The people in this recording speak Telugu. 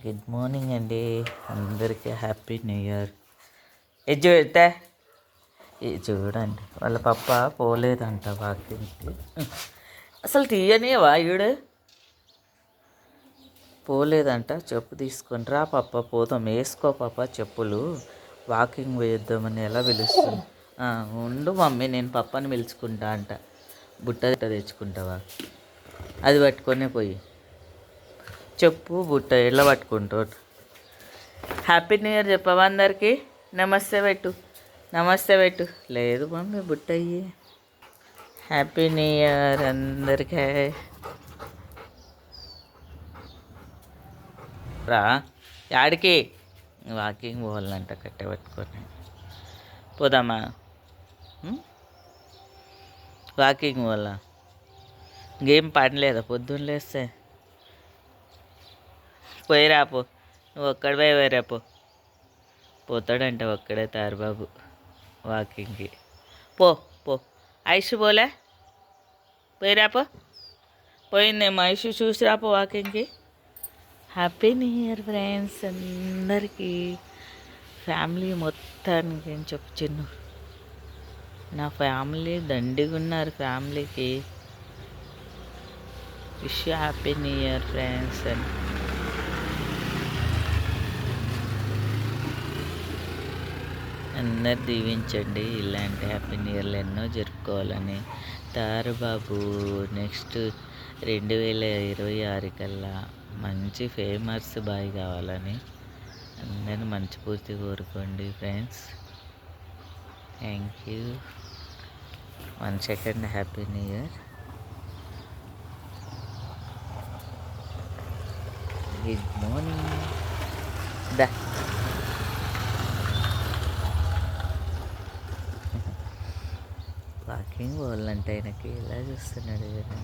గుడ్ మార్నింగ్ అండి. అందరికీ హ్యాపీ న్యూ ఇయర్. ఇది చూడతా, ఇది చూడండి, వాళ్ళ పప్ప పోలేదంట వాకింగ్కి. అసలు తీయనివా ఈడు పోలేదంట. చెప్పు తీసుకొని రా పప్ప, పోదాం. వేసుకో పాప చెప్పులు, వాకింగ్ వేద్దామని. ఎలా పిలుస్తుంది? ఉండు మమ్మీ, నేను పప్పని పిలుచుకుంటా అంట. బుట్ట తెచ్చుకుంటావా? అది పట్టుకొనే పోయి చెప్పు. బుట్ట ఎలా పట్టుకుంటావు? హ్యాపీ న్యూ ఇయర్ చెప్పవా అందరికీ? నమస్తే పెట్టు, నమస్తే పెట్టు. లేదు మమ్మీ, బుట్ట అయ్యి. హ్యాపీ న్యూ ఇయర్ అందరికీ. రా, యాడికి? వాకింగ్ పోవాలంట కట్టె పట్టుకొని. పోదామా? వాకింగ్ పోవాలా? ఇంకేం పని లేదా? పొద్దున్న లేస్తే పోయి రాపో. నువ్వు ఒక్కడి పోయి రేపు పోతాడంట ఒక్కడే తారుబాబు వాకింగ్కి. పో పో. ఐషు పోలే? పోయి రాపో. పోయిందేమో ఐషు, చూసి రాపో వాకింగ్కి. హ్యాపీ న్యూ ఇయర్ ఫ్రెండ్స్ అందరికీ, ఫ్యామిలీ మొత్తానికి. ఏం చెప్పు చిన్ను, నా ఫ్యామిలీ దండిగా ఉన్నారు. ఫ్యామిలీకి wish happy new year friends అని. అందరు దీవించండి, ఇలాంటి హ్యాపీ న్యూ ఇయర్లు ఎన్నో జరుపుకోవాలని. తారుబాబు నెక్స్ట్ 2026 కల్లా మంచి ఫేమస్ బాయ్ కావాలని అందరూ మంచి పూర్తి కోరుకోండి friends. Thank you. 1 second. Happy new year. Good morning. దా, వాకింగ్ పోవాలంటే ఆయనకి ఎలా చూస్తున్నాడు కదా.